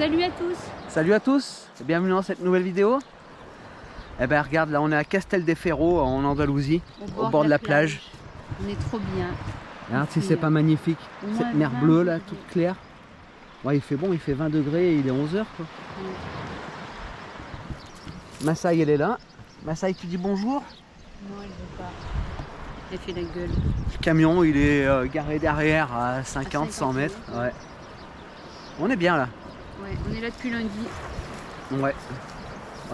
Salut à tous. Salut à tous, bienvenue dans cette nouvelle vidéo. Eh ben regarde, là on est à Castelldefels en Andalousie, au bord de la plage. On est trop bien. Regarde si c'est pas magnifique, cette mer bleue là, toute claire. Ouais, il fait bon, il fait 20 degrés et il est 11 h quoi. Massaï elle est là. Massaï, tu dis bonjour? Non, elle veut pas. Elle fait la gueule. Le camion il est garé derrière à 50-100 mètres. Ouais. On est bien là. Ouais, on est là depuis lundi. Ouais.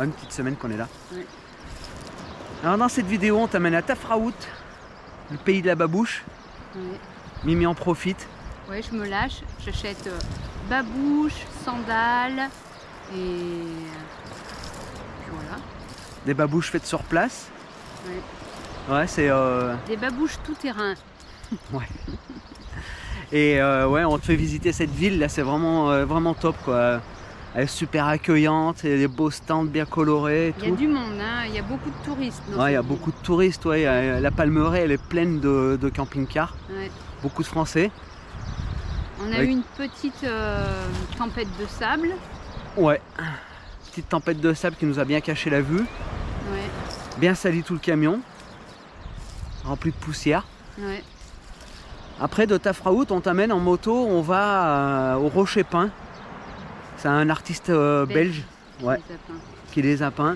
Une petite semaine qu'on est là. Ouais. Alors dans cette vidéo on t'amène à Tafraout, le pays de la babouche. Ouais. Mimi en profite. Ouais, je me lâche. J'achète babouche, sandales et puis voilà. Des babouches faites sur place. Ouais. Ouais, c'est... Des babouches tout terrain. Ouais. Et ouais, on te fait visiter cette ville là, c'est vraiment, vraiment top quoi. Elle est super accueillante, et des beaux stands bien colorés et tout. Il y a du monde, hein. Il y a beaucoup de touristes. Ouais, il y a beaucoup de touristes, ouais. La Palmeraie elle est pleine de camping-cars. Ouais. Beaucoup de Français. On a eu une petite tempête de sable. Ouais. Petite tempête de sable qui nous a bien caché la vue. Ouais. Bien sali tout le camion. Rempli de poussière. Ouais. Après de Tafraout, on t'amène en moto, on va au Rocher Peint. C'est un artiste belge ouais, qui les a peints.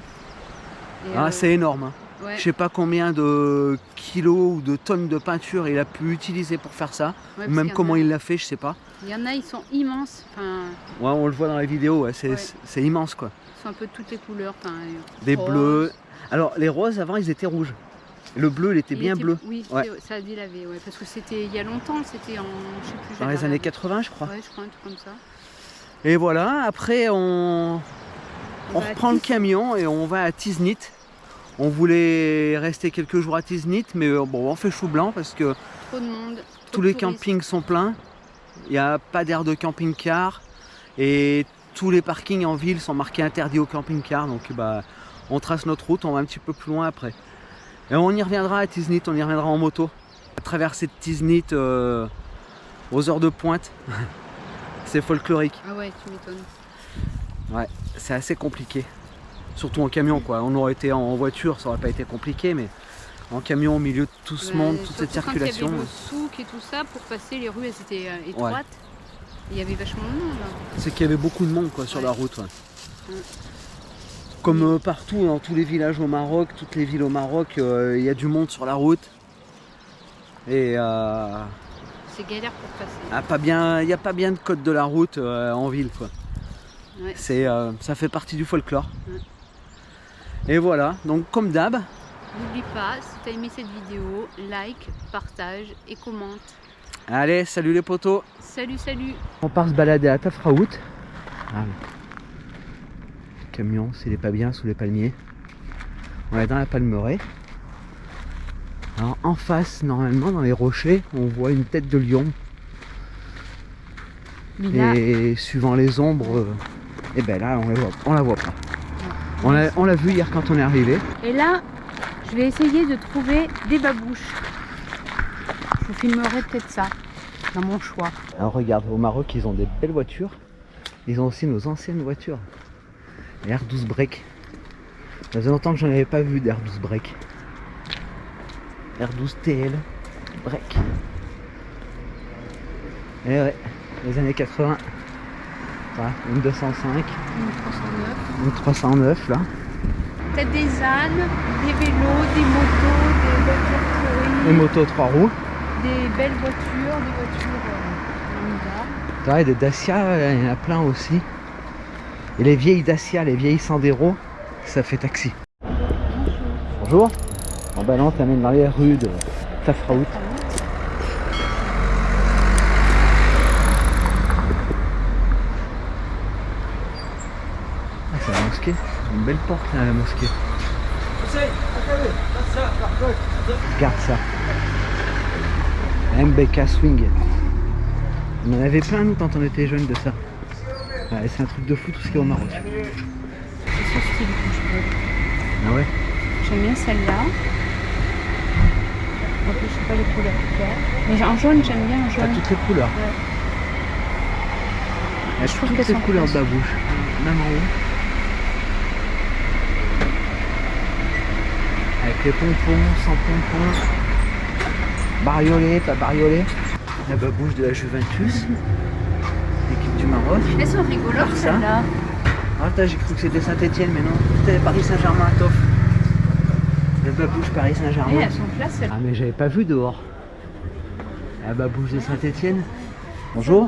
C'est énorme. Hein. Ouais. Je sais pas combien de kilos ou de tonnes de peinture il a pu utiliser pour faire ça. Ouais, même comment il l'a fait, je sais pas. Il y en a, ils sont immenses. Enfin, ouais, on le voit dans la vidéo, ouais, c'est immense quoi. Ils sont un peu de toutes les couleurs. Enfin, des rose. Bleus. Alors les roses avant ils étaient rouges. Le bleu il était bien bleu. Oui, ouais. Ça a dû laver, ouais, parce que c'était il y a longtemps, c'était en je sais plus. Dans les années 80 je crois. Ouais, je crois un truc comme ça. Et voilà, après on reprend le camion et on va à Tiznit. On voulait rester quelques jours à Tiznit, mais bon, on fait chou blanc parce que trop de monde, tous les campings sont pleins. Il n'y a pas d'aire de camping-car et tous les parkings en ville sont marqués interdits aux camping-car. Donc bah, on trace notre route, on va un petit peu plus loin après. Et on y reviendra à Tiznit, on y reviendra en moto. Traverser de Tiznit aux heures de pointe. C'est folklorique. Ah ouais, tu m'étonnes. Ouais, c'est assez compliqué. Surtout en camion quoi. On aurait été en voiture, ça aurait pas été compliqué, mais en camion au milieu de tout ce monde, toute cette circulation. Quand il y avait le souk et tout ça, pour passer les rues, elles étaient étroites. Ouais. Il y avait vachement de monde. C'est qu'il y avait beaucoup de monde quoi sur la route. Ouais. Comme partout, dans tous les villages au Maroc, toutes les villes au Maroc, il y a du monde sur la route. Et c'est galère pour passer. Il n'y a pas bien de code de la route en ville quoi. Ouais. Ça fait partie du folklore. Ouais. Et voilà, donc comme d'hab. N'oublie pas, si tu as aimé cette vidéo, like, partage et commente. Allez, salut les potos. Salut, salut. On part se balader à Tafraout. Ah, le camion, s'il est pas bien sous les palmiers. On est dans la Palmeraie. Alors en face, normalement, dans les rochers, on voit une tête de lion. Et suivant les ombres, et ben là, on la voit pas. On l'a vu hier quand on est arrivé. Et là, je vais essayer de trouver des babouches. Je vous filmerai peut-être ça dans mon choix. Alors regarde, au Maroc, ils ont des belles voitures. Ils ont aussi nos anciennes voitures. R12 Break. Ça faisait longtemps que j'en avais pas vu d'R12 Break. R12 TL Break. Et ouais, les années 80. Voilà, une 205. Une 309 là. T'as des ânes, des vélos, des motos, des voitures pourries. Des motos 3 roues. Des belles voitures, des voitures lambda. Des Dacia, il y en a plein aussi. Et les vieilles Dacia, les vieilles Sandero, ça fait taxi. Bonjour. Bon bah non, t'amènes dans les rues de Tafraout. C'est la mosquée, une belle porte là, la mosquée. Regarde ça. MBK Swing. On en avait plein nous quand on était jeunes de ça. Ouais, c'est un truc de fou tout ce qui est au Maroc. C'est ce style que je veux. Ah ouais. J'aime bien celle-là. En plus, je sais pas les couleurs. Mais en jaune, j'aime bien en jaune. Pas toutes les couleurs. Ouais. Il y a Je trouve toutes qu'elles ces sont couleurs de classe. babouche, même en haut. Avec les pompons, sans pompons, bariolé, pas bariolé. La babouche de la Juventus, l'équipe du Maroc. Elles sont rigolotes Barça. celles-là. Ah, j'ai cru que c'était Saint-Etienne, mais non, c'était Paris Saint-Germain à Toff. La babouche Paris Et Saint-Germain. elles sont classe celles-là. Ah, mais j'avais pas vu dehors. La babouche de Saint-Etienne. Bonjour.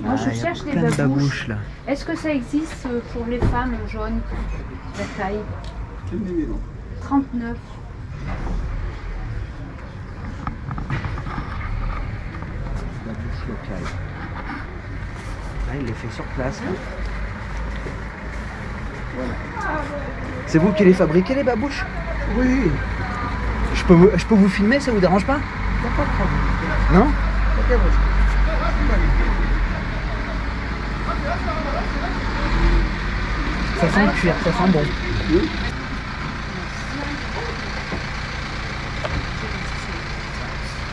Moi je il y a cherche des plein de babouches. babouches là. Est-ce que ça existe pour les femmes jaunes? La taille Quel numéro? 39. Babouche locale. Ah, il les fait sur place. Là. Voilà. C'est vous qui les fabriquez les babouches? Oui, Je peux vous filmer, ça vous dérange pas? il n'y a pas de problème. Non? Ok, vas-y. Ça sent le cuir, ça sent bon. Oui.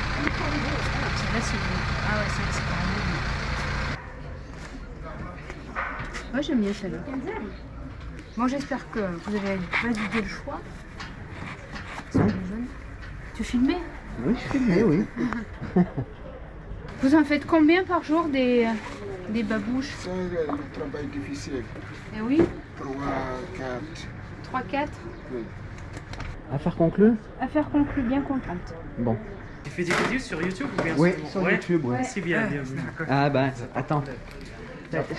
Celle-là c'est bon. Ah ouais, celle-là c'est carrément bon. Moi j'aime bien celle-là. Bon, j'espère que vous avez validé le choix. C'est le jaune. Tu filmais? Oui, je filmais, oui. Vous en faites combien par jour des babouches? C'est le travail difficile. Eh oui, 3, 4. 3, 4. Oui. Affaire conclue? Affaire conclue, bien contente. Bon. Tu fais des vidéos sur YouTube ou bien Oui, seulement- sur Ouais. YouTube, oui. C'est bien, bien vu. Ah bah, attends.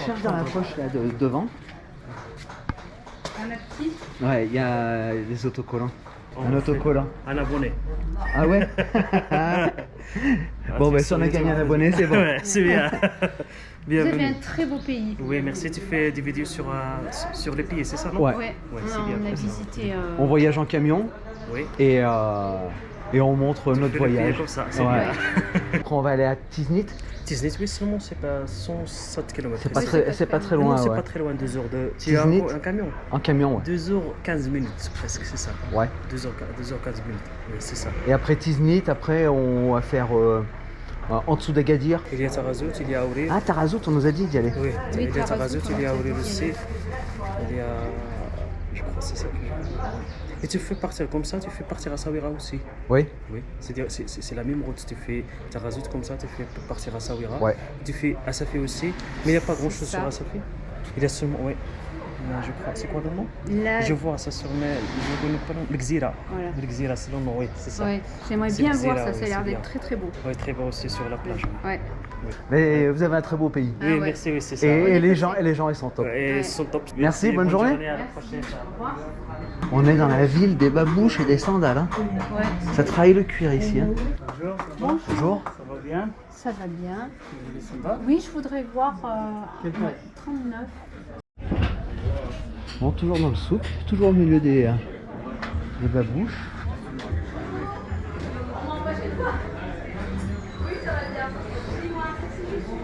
Cherche dans la poche là devant. Un petit. Ouais, il y a des autocollants. On Un fait autocollant. Un abonné. Ah ouais? Bon, bah si on a gagné un abonné, c'est bon. Ouais, c'est bien. Vous avez Bienvenue. un très beau pays. Oui, merci. Tu fais des vidéos sur les pays, c'est ça, non? Ouais. Ouais, Ouais, on c'est a, bien. on a visité. On voyage en camion Oui. et on montre notre fais le pays voyage. comme ça, c'est Ouais. bien. Après, on va aller à Tiznit. Disney, oui, seulement c'est pas 107 km. C'est pas, Oui, c'est pas très Non, loin, c'est ouais. pas très loin, 2 heures de. Tu as Tiznit. un camion? En camion, ouais. 2h15 minutes presque, c'est ça. Ouais. 2h15 minutes, oui, c'est ça. Et après Tiznit, après, on va faire en dessous d'Agadir. Il y a Tarazout, il y a Aourir. Ah, Tarazout, on nous a dit d'y aller. Oui, Oui, il y a Tarazout, Tarazout, il y a Aourir aussi. Il y a. Je crois que c'est ça que Et tu fais partir comme ça, tu fais partir à Saouira aussi. Oui. Oui, c'est la même route. Tu fais Tarazout comme ça, tu fais partir à Saouira. Ouais. Tu fais à Safi aussi. Mais il n'y a pas grand chose ça. sur Safi. Il y a seulement. Oui. Je crois. C'est quoi le nom? Là, Je vois ça sur mes. Je connais pas le nom. Le Gzira. Voilà. Le Gzira, c'est le nom, oui, c'est ça. ouais, j'aimerais C'est bien le voir Zéra, ça, oui, ça a l'air c'est d'être bien. très très beau. Oui, très beau aussi sur la plage. Ouais. Mais vous avez un très beau pays. Ah Oui, ouais. merci, oui, c'est ça. Et, oui. les gens, ils sont top. Et Ouais. ils sont top. Merci, bonne journée. À la prochaine. On est dans la ville des babouches et des sandales. Hein. Ouais, Ça travaille le cuir ici. Hein. Bonjour. Ça va bien? ça va bien. Oui, je voudrais voir 39. Bon, toujours dans le souk, toujours au milieu des babouches.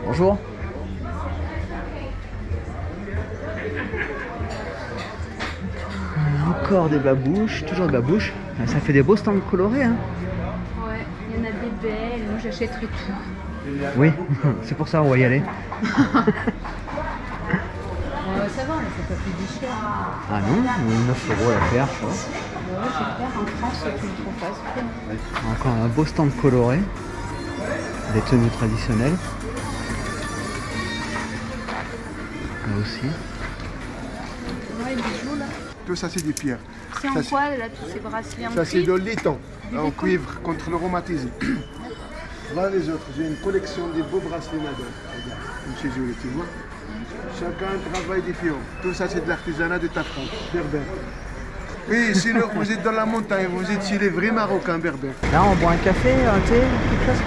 Bonjour. Encore des babouches, toujours des babouches. Ça fait des beaux stands colorés. Hein. Ouais, il y en a des belles. Moi, j'achèterais tout. Oui, c'est pour ça on va y aller. Ça va, mais c'est pas plus cher. Ah non, 9 € la paire, je crois. Ouais, c'est clair. En France, tu le trouves pas. C'est clair. Encore un beau stand coloré. Des tenues traditionnelles. Là aussi. Ouais, les bijoux, là. Tout ça, c'est des pierres. C'est en Ça, quoi, là, tous ces bracelets en Ça, c'est de cuivre? laiton Du en laiton. cuivre contre le rhumatisme. Voilà les autres. J'ai une collection de beaux bracelets madame. Regarde, comme chez eux, tu vois. Chacun travaille différent. Tout ça, c'est de l'artisanat de Tafran, berbère. Oui, sinon, vous êtes dans la montagne, vous êtes chez les vrais Marocains berbères. Là, on boit un café, un thé, quelque chose.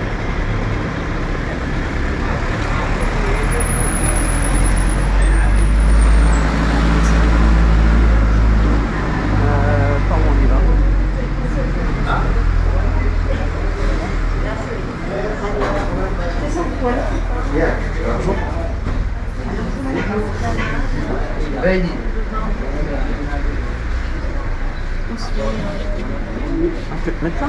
Par où on y va? Bonjour. Heidi. Ah, tu peux te mettre là?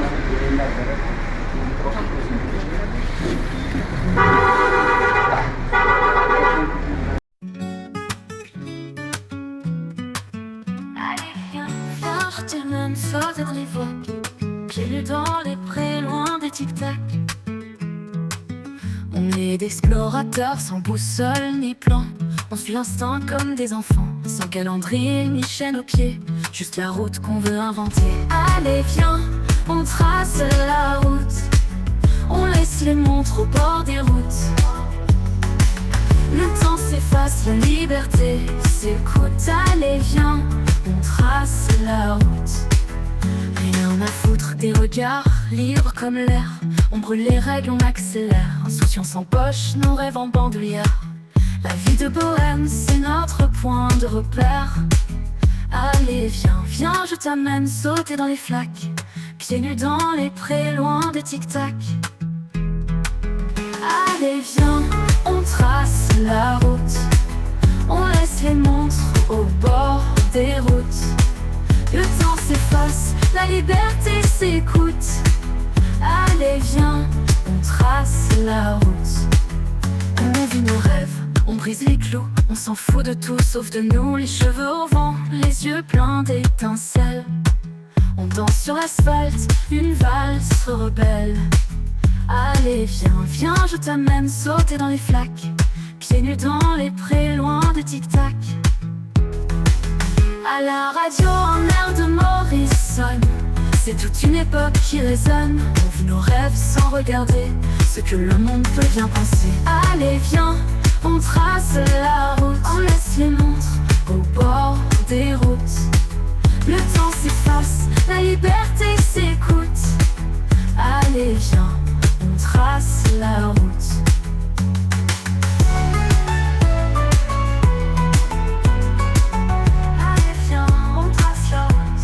explorateurs sans boussole ni plan. On suit l'instinct comme des enfants, sans calendrier ni chaîne aux pieds, juste la route qu'on veut inventer. Allez viens, on trace la route, on laisse les montres au bord des routes. Le temps s'efface, la liberté s'écoute. Allez viens, on trace la route. Rien à foutre des regards, libres comme l'air. On brûle les règles, on accélère. Insouciance en poche, nos rêves en bandoulière. La vie de bohème, c'est notre point de repère. Allez viens, viens, je t'amène sauter dans les flaques, pieds nus dans les prés, loin des tic-tac. Allez viens, on trace la route, on laisse les montres au bord des routes. Le temps s'efface, la liberté s'écoute. Allez viens, on trace la route. On vit nos rêves, on brise les clous, on s'en fout de tout sauf de nous. Les cheveux au vent, les yeux pleins d'étincelles. On danse sur l'asphalte, une valse rebelle. Allez viens, viens, je t'amène sauter dans les flaques, pieds nus dans les prés, loin des tic-tac. À la radio, un air de Morrison, c'est toute une époque qui résonne. On vit nos rêves sans regarder ce que le monde peut bien penser. Allez viens, on trace la route, on laisse les montres au bord des routes. Le temps s'efface, la liberté s'écoute. Allez viens, on trace la route. Allez viens, on trace la route.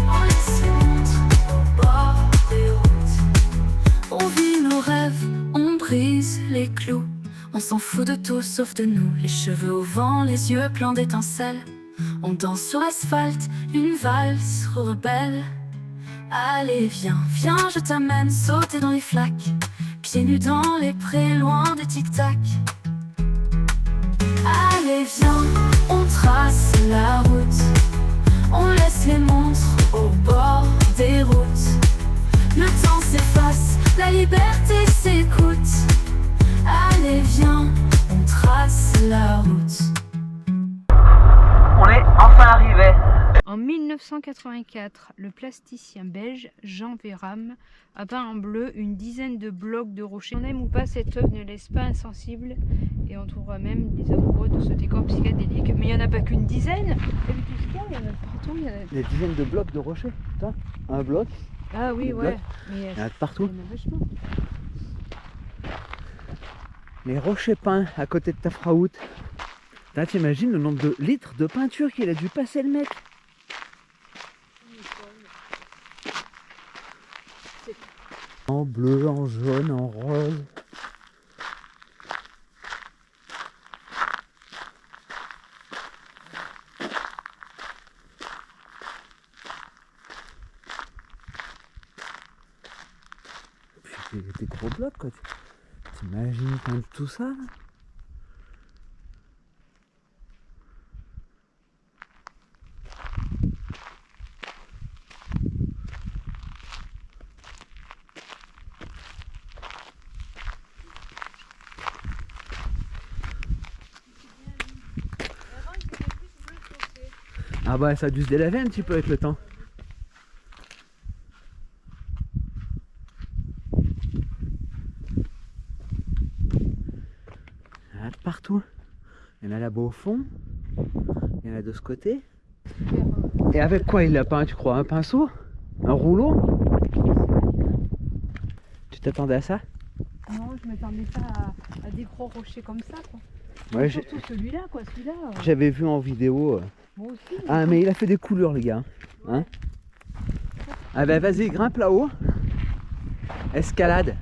On laisse les montres au bord des routes. On vit nos rêves, on brise les clous. On s'en fout de tout sauf de nous. Les cheveux au vent, les yeux pleins d'étincelles. On danse sur l'asphalte, une valse rebelle. Allez viens, viens, je t'amène sauter dans les flaques, pieds nus dans les prés, loin des tic-tac. Allez viens, on trace la route, on laisse les montres au bord des routes. Le temps s'efface, la liberté s'écoute. Allez viens, on trace la route. On est enfin arrivé. En 1984, le plasticien belge Jean Véram a peint en bleu une dizaine de blocs de rochers. On aime ou pas, cette œuvre ne laisse pas insensible et on trouvera même des amoureux de ce décor psychédélique. Mais il n'y en a pas qu'une dizaine. T'as vu tout ce qu'il y a? Il y en a partout. Il y en a... Des dizaines de blocs de rochers. Putain, un bloc. Ah oui, des ouais. blocs. Mais Il y en a de partout. il y en a vachement. Les rochers peints à côté de Tafraout. T'imagines le nombre de litres de peinture qu'il a dû passer le mec. En bleu, en jaune, en rose. Puis des gros blocs quoi. T'imagines peindre tout ça là? Ah bah ça a dû se délaver un petit peu avec le temps. Il y en a de partout. Il y en a là-bas au fond. Il y en a de ce côté. Et avec quoi il l'a peint, tu crois? Un pinceau? Un rouleau? Tu t'attendais à ça? Non, je m'attendais pas à des gros rochers comme ça, quoi. Ouais, surtout celui-là, quoi. Celui-là. J'avais vu en vidéo. Moi aussi. Ah mais il a fait des couleurs les gars. Hein? Ah bah vas-y, grimpe là-haut. Escalade.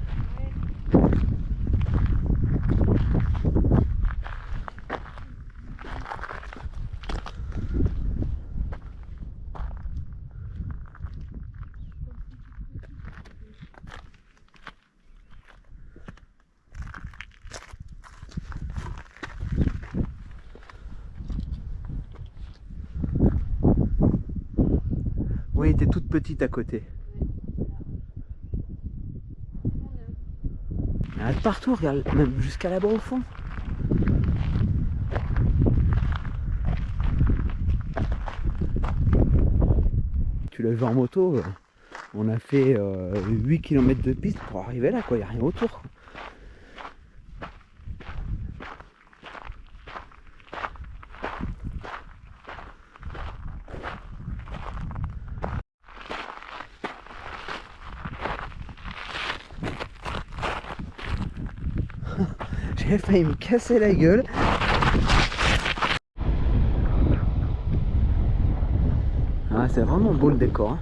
Oui, t'es toute petite à côté. Il y en a de partout, regarde, même jusqu'à là-bas au fond. Tu l'as vu en moto, on a fait 8 km de piste pour arriver là, quoi. Il n'y a rien autour, quoi. J'ai failli me casser la gueule. Ah, c'est vraiment beau le décor. Hein.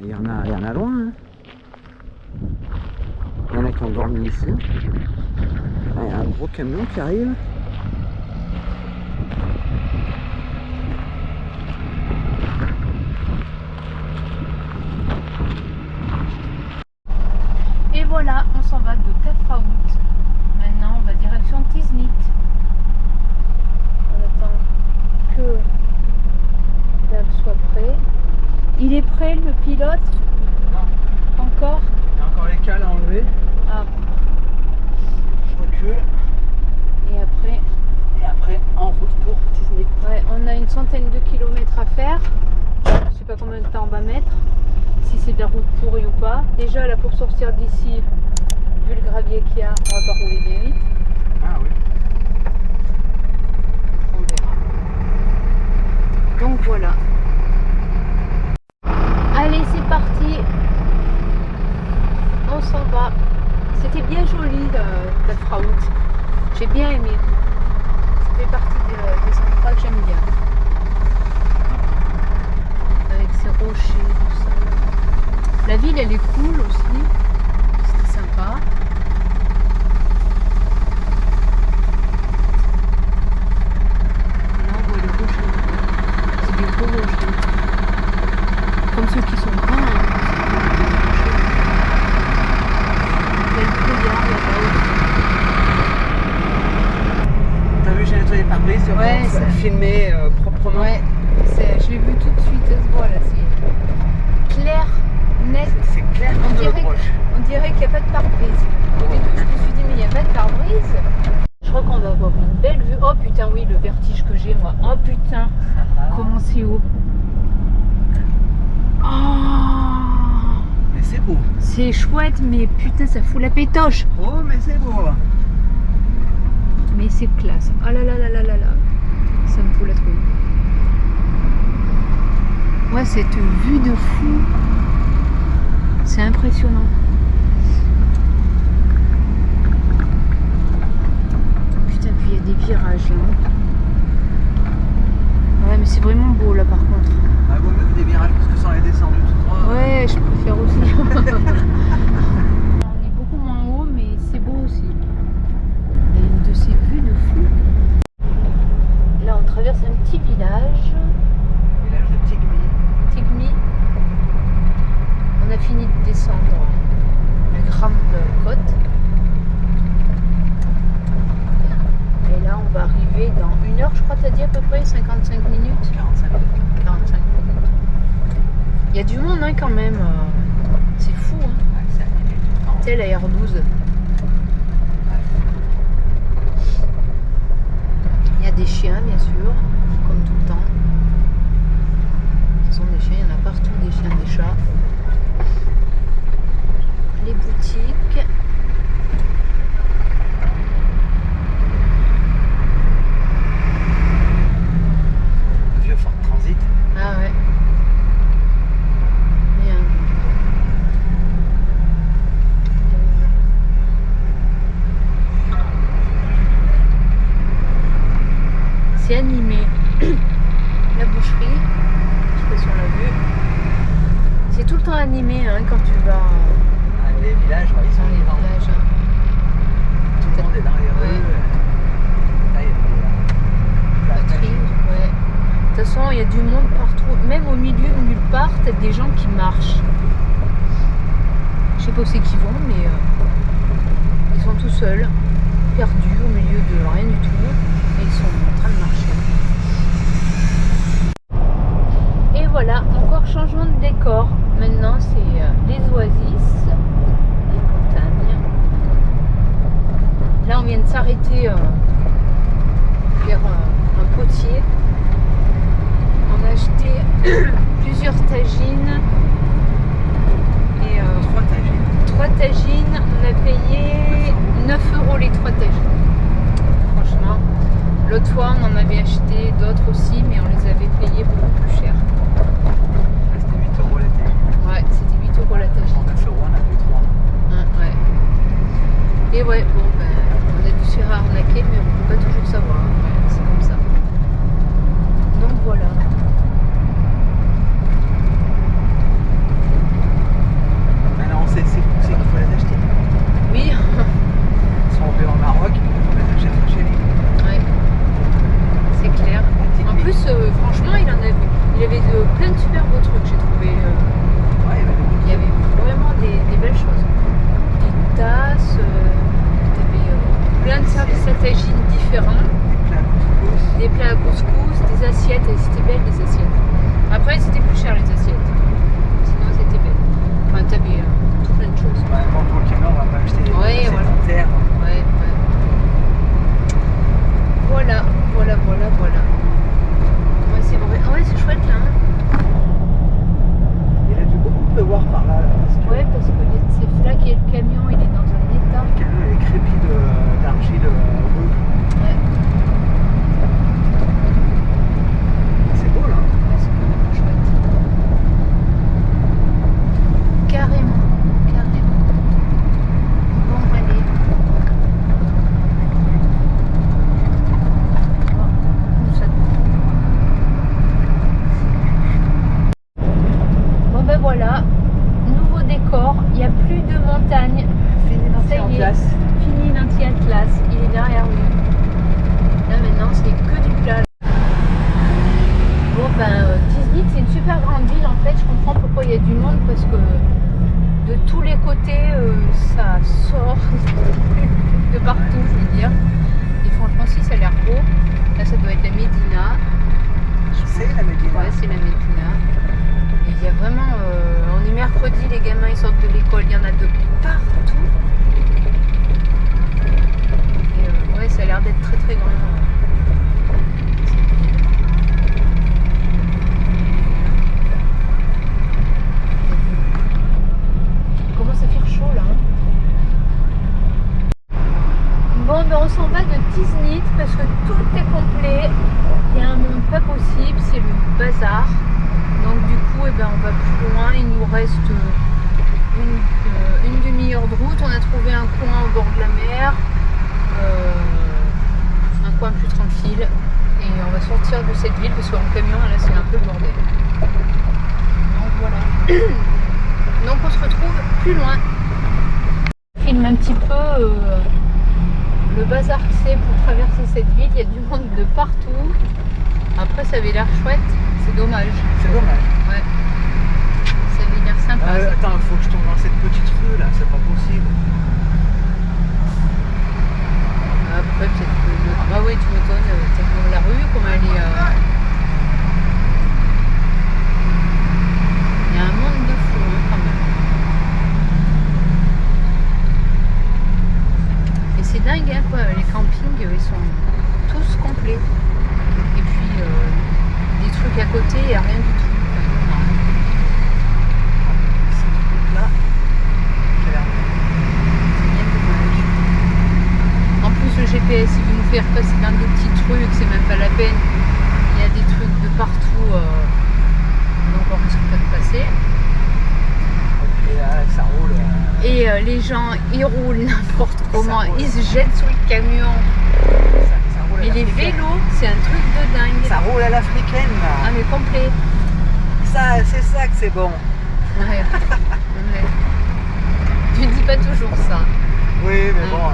Il y en a loin. Hein. Il y en a qui ont dormi ici. Ah, il y a un gros camion qui arrive. Et voilà, on s'en va de Tafraout. Maintenant, on va direction Tiznit. On attend que Dave soit prêt. Il est prêt, le pilote? Non. Encore? Il y a encore les cales à enlever. Ah. Je recule. Et après, en route pour Tiznit. ouais, on a une centaine de kilomètres à faire. Je sais pas combien de temps on va mettre. Si c'est de la route pourrie ou pas. Déjà, là, pour sortir d'ici, vu le gravier qu'il y a, on va pas rouler bien vite. Ah oui. On verra. Donc voilà. Allez, c'est parti. On s'en va. C'était bien joli Tafraout. J'ai bien aimé. Ça fait partie des endroits que j'aime bien. Avec ses rochers, tout ça. La ville, elle est cool aussi. C'était sympa. Là, on voit les rochers. C'est des gros rochers. Comme ceux qui sont grands. Hein. Il y a le brouillard là-bas aussi. T'as vu, j'ai nettoyé par brise, Ouais, ça ça- filmé proprement. Ouais, je l'ai vu tout de suite, ça se voit là. C'est clair, net. C'est clair On comme de dirait, l'approche. on dirait qu'il n'y a pas de pare-brise. Au début, je me suis dit, mais il n'y a pas de pare-brise. Je crois qu'on va avoir une belle vue. Oh putain, oui, le vertige que j'ai, moi. Oh putain, comment c'est haut. Oh, Mais c'est beau. c'est chouette, mais putain, ça fout la pétoche. Oh, mais c'est beau. Mais c'est classe. Oh là là là là là là. Ça me fout la trouille. Ouais, cette vue de fou. C'est impressionnant. Putain, puis il y a des virages là. Ouais, mais c'est vraiment beau là par contre. Bah, vaut mieux que des virages parce que ça en est descendu tout droit. Ouais, je préfère aussi. On est beaucoup moins haut, mais c'est beau aussi. Il y a une de ces vues de fou. Là, on traverse un petit village. Village de Tigmy. Tigmy. On a fini de descendre la grande côte. Et là, on va arriver dans 1 heure, je crois, t'as dit à peu près 55 minutes. 45 minutes. 45 minutes. Il y a du monde hein, quand même. C'est fou. Hein. Ouais, c'est animé tout le temps. Tu sais, la R12. Il y a des chiens, bien sûr, comme tout le temps. Ce sont des chiens, il y en a partout, des chiens, des chats. Les boutiques. Le vieux Ford Transit. Ah ouais. Bien. C'est animé. La boucherie, je sais pas si on l'a vu. C'est tout le temps animé hein, quand tu vas Ah, les villages, ouais, ils sont dans les vivants. villages. Hein. Tout le monde est dans les rues. Ouais. Là, il y a La tri, ouais. De toute façon, il y a du monde partout. Même au milieu de nulle part, t'as des gens qui marchent. Je sais pas où c'est qu'ils vont, mais ils sont tout seuls, perdus au milieu de rien du tout. Et ils sont en train de marcher. Et voilà, encore changement de décor. Maintenant, c'est les oasis, les montagnes. s'arrêter vers un potier. On a acheté plusieurs tagines et 3 tagines. On a payé 9 € les 3 tagines. Franchement, l'autre fois on en avait acheté d'autres aussi, mais on les avait payés beaucoup plus cher. C'était 8 € la tagine. Ouais, c'était 8 € la tagine. En 9 € on a payé 3. Ouais. Et ouais, bon, ben, on a dû se faire arnaquer, mais on peut pas toujours savoir. Ouais, c'est comme ça. Donc voilà. Maintenant, c'est qu'il faut les acheter. Oui. Si on va au Maroc, on les achète chez lui. Ouais. C'est clair. En plus, franchement, il avait plein de super beaux trucs, j'ai trouvé. Ouais, Il y avait vraiment des belles choses. Des tasses, t'avais plein de services à tagine différents. Des plats à couscous, des assiettes, et c'était belle les assiettes. Après, c'était plus cher les assiettes. Sinon, c'était belle. Enfin, t'avais tout plein de choses. Ouais, quand on va on va pas acheter des Ouais, assiettes voilà. en terre. Ouais. Voilà. Ouais, c'est vrai. Ah ouais, c'est chouette là. Hein. Il a dû beaucoup pleuvoir par là. Ouais, parce que c'est flaque et le camion, il est dans un état. Le camion est crépi d'argile rouge. Ouais. C'est beau là. Ouais, c'est vraiment chouette. Carrément. Bon, allez. Bon ben voilà, nouveau décor, il n'y a plus de montagne. Fini Ça y est. classe. Fini l'anti-atlas, il est derrière nous. Là maintenant c'est que du plat. Bon ben Tiznit c'est une super grande ville en fait, je comprends pourquoi il y a du monde parce que de tous les côtés ça sort de partout je veux dire. Et franchement si ça a l'air beau, là ça doit être la Médina. C'est la Médina. Ouais c'est la Médina. Et il y a vraiment, on est mercredi, les gamins ils sortent de l'école, il y en a de partout. Et ouais, ça a l'air d'être très très grand. Il commence à faire chaud là. Hein. Bon, ben on s'en va de Tiznit parce que tout est complet. Il y a un monde pas possible, c'est le bazar. Donc du coup, eh ben, on va plus loin. Il nous reste une demi-heure de route. On a trouvé un coin au bord de la mer, un coin plus tranquille. Et on va sortir de cette ville parce qu'en camion, là, c'est un peu le bordel. Donc voilà. Donc on se retrouve plus loin. Je filme un petit peu le bazar que c'est pour traverser cette ville. Il y a du monde de partout. Après, ça avait l'air chouette. C'est dommage. C'est dommage. Ouais. Ça avait l'air sympa. ça. Attends, il faut que je tombe dans cette petite rue là, c'est pas possible. Après, peut-être que. Ah ouais, tu m'étonnes. La rue, comme elle est. Il y a un monde de fou, hein, quand même. Et c'est dingue, hein, quoi. Les campings, ils sont tous complets. Et puis, des trucs à côté, il n'y a rien du tout. Là, C'est bien dommage. En plus, le GPS, il veut nous faire passer dans des petits trucs, c'est même pas la peine. Il y a des trucs de partout, donc on risque pas de passer. et là, ça roule. Et les gens, ils roulent n'importe comment, roule. ils se jettent sur le camion. Ça roule à Et les l'africaine. vélos, c'est un truc de dingue. Ça roule à l'africaine là. Ah mais complet. Ça, c'est ça que c'est bon. Ouais. Ouais. Tu dis pas toujours ça. Oui, mais bon.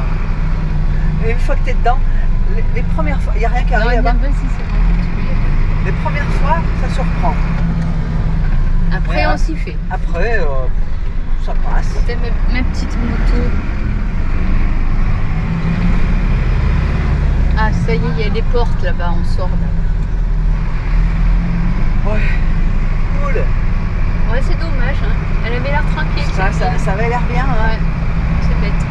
Et une fois que t'es dedans, les premières fois, il n'y a rien qui Non, arrive là-bas. même si c'est bon, tu peux y aller. Les premières fois, ça surprend. Après, Ouais, on s'y fait. Après, ça passe. C'était ma petite moto. Ah, ça y est, il y a les portes là-bas, on sort là-bas. Ouais. Cool. Ouais, c'est dommage, hein. Elle avait l'air tranquille. cette ville. Ça avait l'air bien. Hein. Ouais, c'est bête.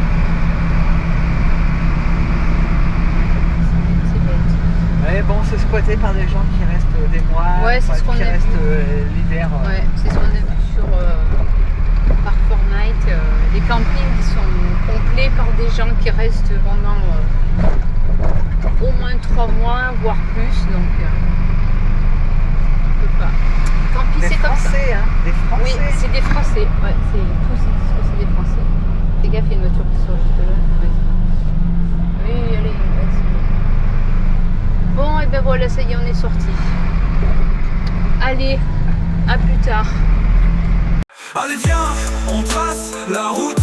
exploité par des gens qui restent des mois, Ouais, c'est ce qu'on qui a restent vu. l'hiver. Ouais, c'est ce qu'on a vu sur Park Fortnite, des campings qui sont complets par des gens qui restent pendant au moins 3 mois, voire plus. Donc, on peut pas. Tant pis, Des c'est comme ça. Français, hein, des Français. Oui, c'est des Français. Ouais, tous ils disent que c'est des Français. Fais gaffe, il y a une voiture qui sort juste là. Ouais. Oui, allez, vas-y. Bon, et ben voilà, ça y est, on est sorti. Allez, à plus tard. Allez viens, on trace la route.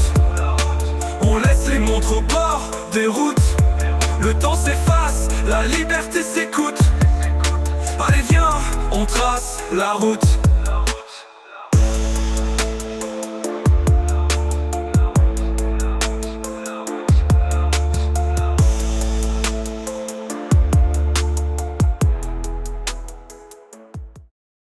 On laisse les montres au bord des routes. Le temps s'efface, la liberté s'écoute. Allez viens, on trace la route.